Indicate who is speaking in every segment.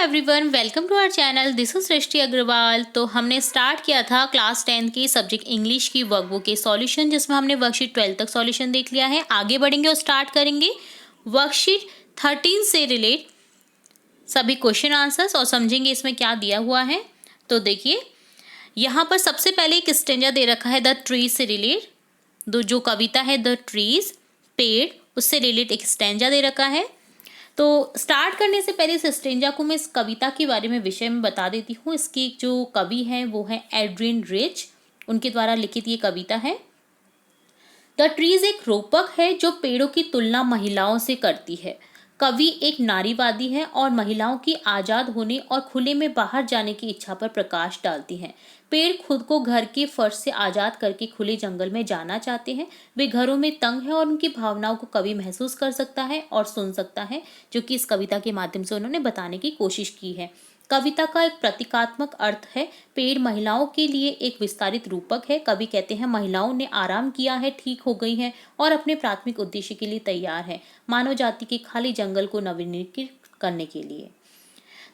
Speaker 1: Everyone, welcome to our channel. This is Srishti Agarwal. तो हमने start किया था क्लास 10 की सब्जेक्ट इंग्लिश की वर्कबुक के सॉल्यूशन, जिसमें हमने वर्कशीट 12 तक सॉल्यूशन देख लिया है। आगे बढ़ेंगे और स्टार्ट करेंगे वर्कशीट 13 से रिलेट सभी क्वेश्चन आंसर्स और समझेंगे इसमें क्या दिया हुआ है। तो देखिए, यहाँ पर सबसे पहले एक स्टेंजा दे रखा है द ट्रीज से रिलेट। जो कविता है द ट्रीज, पेड़, उससे रिलेट एक स्टेंजा दे रखा है। तो स्टार्ट करने से पहले इस स्टेंजा को मैं इस कविता के बारे में विषय में बता देती हूँ। इसकी जो कवि हैं वो है एड्रियन रिच, उनके द्वारा लिखित ये कविता है। द ट्रीज एक रूपक है जो पेड़ों की तुलना महिलाओं से करती है। कवि एक नारीवादी है और महिलाओं की आजाद होने और खुले में बाहर जाने की इच्छा पर प्रकाश डालती हैं। पेड़ खुद को घर के फर्श से आजाद करके खुले जंगल में जाना चाहते हैं। वे घरों में तंग है और उनकी भावनाओं को कवि महसूस कर सकता है और सुन सकता है, जो कि इस कविता के माध्यम से उन्होंने बताने की कोशिश की है। कविता का एक प्रतीकात्मक अर्थ है। पेड़ महिलाओं के लिए एक विस्तारित रूपक है। कवि कहते हैं महिलाओं ने आराम किया है, ठीक हो गई हैं और अपने प्राथमिक उद्देश्य के लिए तैयार है, मानव जाति के खाली जंगल को नवीनीकृत करने के लिए।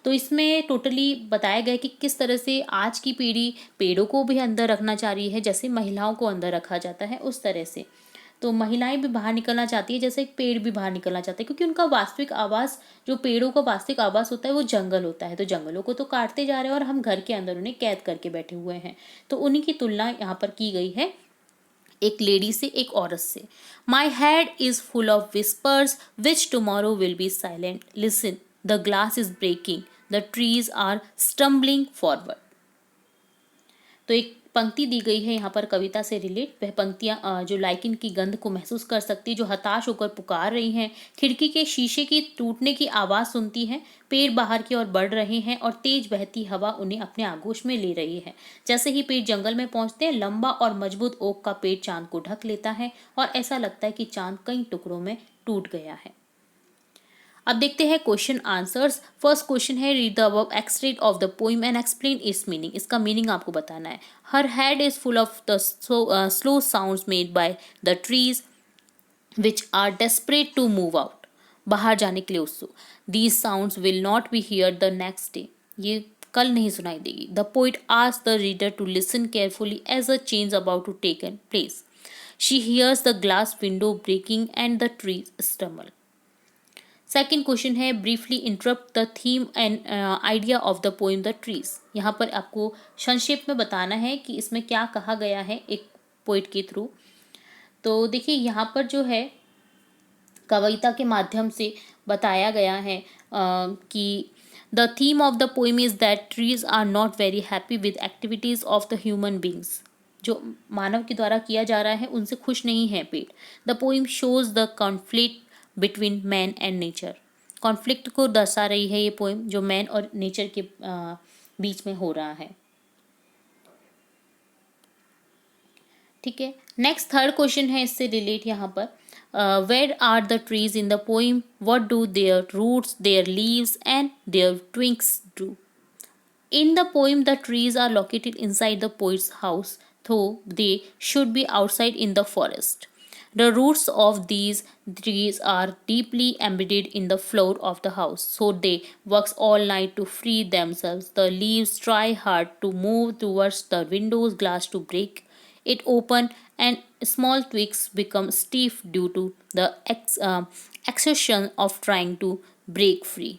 Speaker 1: तो इसमें टोटली बताया गया कि किस तरह से आज की पीढ़ी पेड़ों को भी अंदर रखना चाह रही है, जैसे महिलाओं को अंदर रखा जाता है उस तरह से। तो महिलाएं भी बाहर निकलना चाहती है, जैसे एक पेड़ भी बाहर निकलना चाहते हैं, क्योंकि उनका वास्तविक आवास, जो पेड़ों का वास्तविक आवास होता है वो जंगल होता है। तो जंगलों को तो काटते जा रहे हैं और हम घर के अंदर उन्हें कैद करके बैठे हुए हैं। तो उन्हीं की तुलना यहाँ पर की गई है एक लेडी से, एक औरत से। My head is full of whispers which tomorrow will be silent, listen the glass is breaking, the trees are stumbling forward. तो एक पंक्ति दी गई है यहाँ पर कविता से रिलेट। वह पंक्तियाँ जो लाइकिन की गंध को महसूस कर सकती, जो हताश होकर पुकार रही हैं, खिड़की के शीशे की टूटने की आवाज़ सुनती हैं। पेड़ बाहर की ओर बढ़ रहे हैं और तेज बहती हवा उन्हें अपने आगोश में ले रही है। जैसे ही पेड़ जंगल में पहुंचते हैं, लंबा और मजबूत ओक का पेड़ चांद को ढक लेता है और ऐसा लगता है कि चांद कई टुकड़ों में टूट गया है। अब देखते हैं क्वेश्चन आंसर्स। फर्स्ट क्वेश्चन है, read the above extract of the poem and explain its meaning. इसका मीनिंग आपको बताना है। Her head is full of the slow sounds made by the trees which are desperate to move out. बाहर जाने के लिए उत्सुक। These sounds will not be here the next day. ये कल नहीं सुनाई देगी। The poet asks the reader to listen carefully as a change about to take place. She hears the glass window breaking and the trees stumble. Second question है, briefly interrupt the theme and idea of the poem the trees. यहाँ पर आपको संक्षेप में बताना है कि इसमें क्या कहा गया है एक पोइट के थ्रू। तो देखिए, यहाँ पर जो है कविता के माध्यम से बताया गया है कि the theme of the poem is that trees are not very happy with activities of the human beings. जो मानव के द्वारा किया जा रहा है उनसे खुश नहीं है पेड़। The poem shows the conflict between man and nature. Conflict को दर्शा रही है ये पोएम, जो मैन और नेचर के बीच में हो रहा है। ठीक है, नेक्स्ट थर्ड क्वेश्चन है इससे रिलेट यहाँ पर, where are the trees in the poem, what do their roots, their leaves and their twigs do. In the poem, the trees are located inside the poet's house, though they should be outside in the forest. The roots of these trees are deeply embedded in the floor of the house, so they work all night to free themselves. The leaves try hard to move towards the window's glass to break it open, and small twigs become stiff due to the exertion of trying to break free.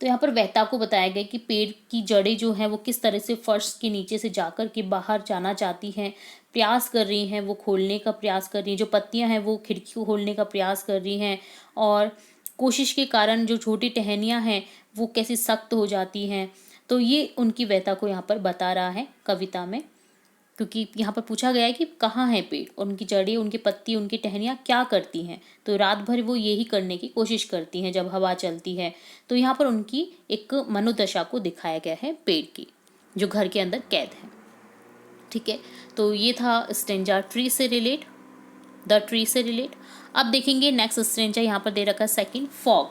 Speaker 1: तो यहाँ पर वहता को बताया गया कि पेड़ की जड़ें जो हैं वो किस तरह से फर्श के नीचे से जाकर के बाहर जाना चाहती हैं, प्रयास कर रही हैं, वो खोलने का प्रयास कर रही हैं। जो पत्तियाँ हैं वो खिड़की को खोलने का प्रयास कर रही हैं और कोशिश के कारण जो छोटी टहनियाँ हैं वो कैसी सख्त हो जाती हैं। तो ये उनकी वहता को यहाँ पर बता रहा है कविता में, क्योंकि यहाँ पर पूछा गया है कि कहाँ हैं पेड़, उनकी जड़ें, उनकी पत्ती, उनकी टहनियाँ क्या करती हैं। तो रात भर वो यही करने की कोशिश करती हैं जब हवा चलती है। तो यहाँ पर उनकी एक मनोदशा को दिखाया गया है पेड़ की, जो घर के अंदर कैद है। ठीक है, तो ये था स्टेंजा ट्री से रिलेट, द ट्री से रिलेट। अब देखेंगे नेक्स्ट स्टेंजा यहाँ पर दे रखा है सेकेंड, फॉग।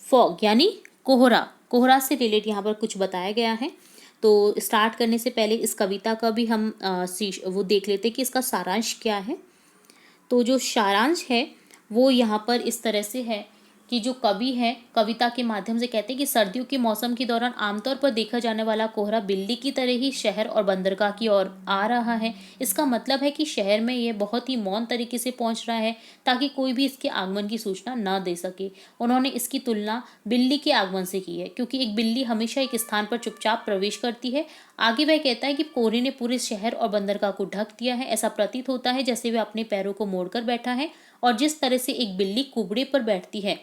Speaker 1: फॉग यानी कोहरा, कोहरा से रिलेट यहाँ पर कुछ बताया गया है। तो स्टार्ट करने से पहले इस कविता का भी हम वो देख लेते हैं कि इसका सारांश क्या है। तो जो सारांश है वो यहाँ पर इस तरह से है कि जो कवि हैं कविता के माध्यम से कहते हैं कि सर्दियों के मौसम के दौरान आमतौर पर देखा जाने वाला कोहरा बिल्ली की तरह ही शहर और बंदरगाह की ओर आ रहा है। इसका मतलब है कि शहर में ये बहुत ही मौन तरीके से पहुंच रहा है ताकि कोई भी इसके आगमन की सूचना न दे सके। उन्होंने इसकी तुलना बिल्ली के आगमन से की है क्योंकि एक बिल्ली हमेशा एक स्थान पर चुपचाप प्रवेश करती है। आगे वह कहता है कि कोहरे ने पूरे शहर और बंदरगाह को ढक दिया है। ऐसा प्रतीत होता है जैसे वह अपने पैरों को मोड़कर बैठा है और जिस तरह से एक बिल्ली कुबड़े पर बैठती है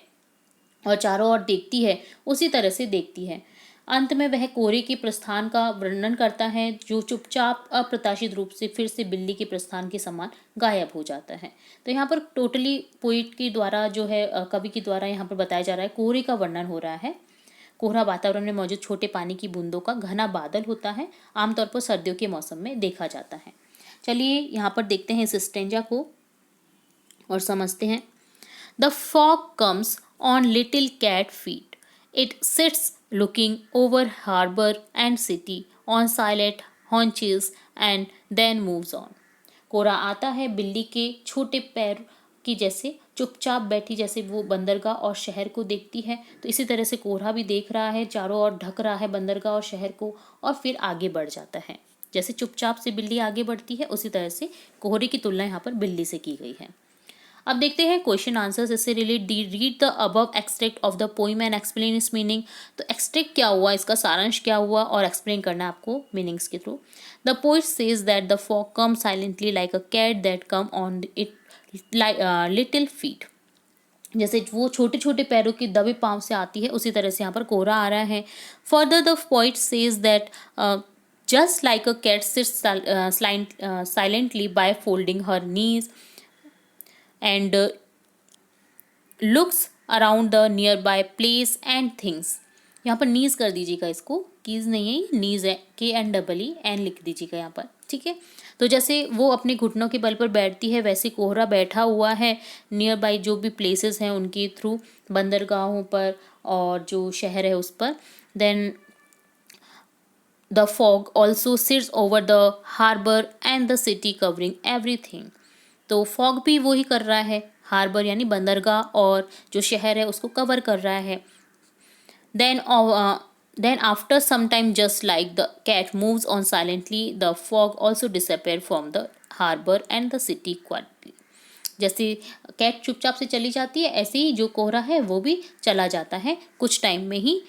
Speaker 1: और चारों ओर देखती है उसी तरह से देखती है। अंत में वह कोहरे के प्रस्थान का वर्णन करता है जो चुपचाप अप्रत्याशित रूप से फिर से बिल्ली के प्रस्थान के समान गायब हो जाता है। तो यहाँ पर टोटली पोइट के द्वारा जो है कवि के द्वारा यहाँ पर बताया जा रहा है कोहरे का वर्णन हो रहा है। कोहरा वातावरण में मौजूद छोटे पानी की बूंदों का घना बादल होता है, आमतौर पर सर्दियों के मौसम में देखा जाता है। चलिए यहाँ पर देखते हैं इस स्टेंजा को और समझते हैं। The fog comes on little cat feet. It sits looking over harbor and city on silent haunches and then moves on. कोहरा आता है बिल्ली के छोटे पैर की जैसे चुपचाप बैठी, जैसे वो बंदरगाह और शहर को देखती है तो इसी तरह से कोहरा भी देख रहा है, चारों ओर ढक रहा है बंदरगाह और शहर को और फिर आगे बढ़ जाता है। जैसे चुपचाप से बिल्ली आगे बढ़ती है उसी तरह से कोहरे की तुलना यहाँ पर बिल्ली से की गई है। अब देखते हैं क्वेश्चन आंसर्स इससे relate. Read the above extract of the poem and explain its meaning. तो एक्सट्रैक्ट क्या हुआ, इसका सारांश क्या हुआ और एक्सप्लेन करना है आपको मीनिंग्स के थ्रू। The poet says that the fog come silently like a cat that come on it little feet. जैसे वो छोटे छोटे पैरों के दबे पाँव से आती है उसी तरह से यहाँ पर कोहरा आ रहा है। Further the poet says that just like a cat sits silently by folding her knees and looks around the nearby place and things। यहाँ पर नीज कर दीजिएगा, इसको कीज नहीं है, नीज है, KNEEN लिख दीजिएगा यहाँ पर, ठीक है। तो जैसे वो अपने घुटनों के बल पर बैठती है वैसे कोहरा बैठा हुआ है नियर बाई जो भी प्लेसेस हैं उनके थ्रू, बंदरगाहों पर और जो शहर है उस पर। Then the fog also sits over the harbour and the city covering everything. तो फॉग भी वही कर रहा है, हार्बर यानी बंदरगाह और जो शहर है उसको कवर कर रहा है। Then after some time just like the cat moves on silently the fog also disappear from the harbour and the city quietly. जैसे कैट चुपचाप से चली जाती है ऐसे ही जो कोहरा है वो भी चला जाता है कुछ टाइम में ही,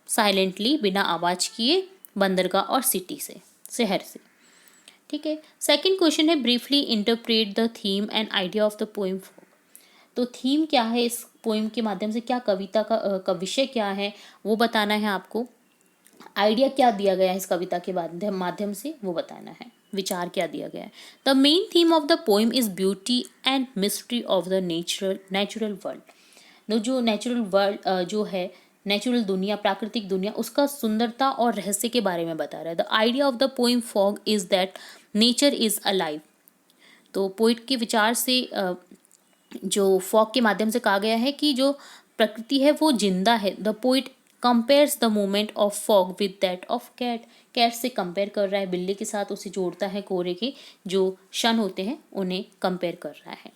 Speaker 1: साइलेंटली बिना आवाज़ किए बंदरगाह और सिटी से, शहर से, ठीक है। सेकंड क्वेश्चन है briefly interpret the theme and idea of the poem fog. तो थीम क्या है इस पोइम के माध्यम से, क्या कविता का विषय क्या है वो बताना है आपको। आइडिया क्या दिया गया है इस कविता के माध्यम से वो बताना है, विचार क्या दिया गया है। The main theme of the poem is beauty and mystery of the natural world. जो नेचुरल वर्ल्ड जो है, नेचुरल दुनिया, प्राकृतिक दुनिया, उसका सुंदरता और रहस्य के बारे में बता रहा है। The idea of the poem fog is that nature is alive. तो पोइट के विचार से जो फॉग के माध्यम से कहा गया है कि जो प्रकृति है वो जिंदा है। The poet compares the moment of fog with that of cat. Cat से कंपेयर कर रहा है बिल्ली के साथ, उसे जोड़ता है कोहरे के जो क्षण होते हैं उन्हें कंपेयर कर रहा है।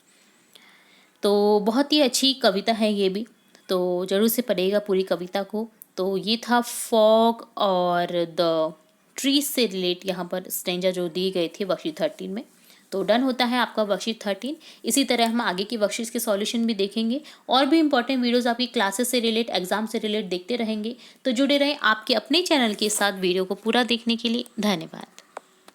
Speaker 1: तो बहुत ही अच्छी कविता है ये भी, तो जरूर से पढ़ेगा पूरी कविता को। तो ये था फॉग और द ट्रीज से रिलेट यहाँ पर स्टेंजा जो दिए गए थे वर्कशीट 13 में। तो डन होता है आपका वर्कशीट 13। इसी तरह हम आगे की वर्कशीट्स के सॉल्यूशन भी देखेंगे और भी इंपॉर्टेंट वीडियोस आपकी क्लासेस से रिलेट, एग्जाम से रिलेट देखते रहेंगे। तो जुड़े रहें आपके अपने चैनल के साथ वीडियो को पूरा देखने के लिए। धन्यवाद।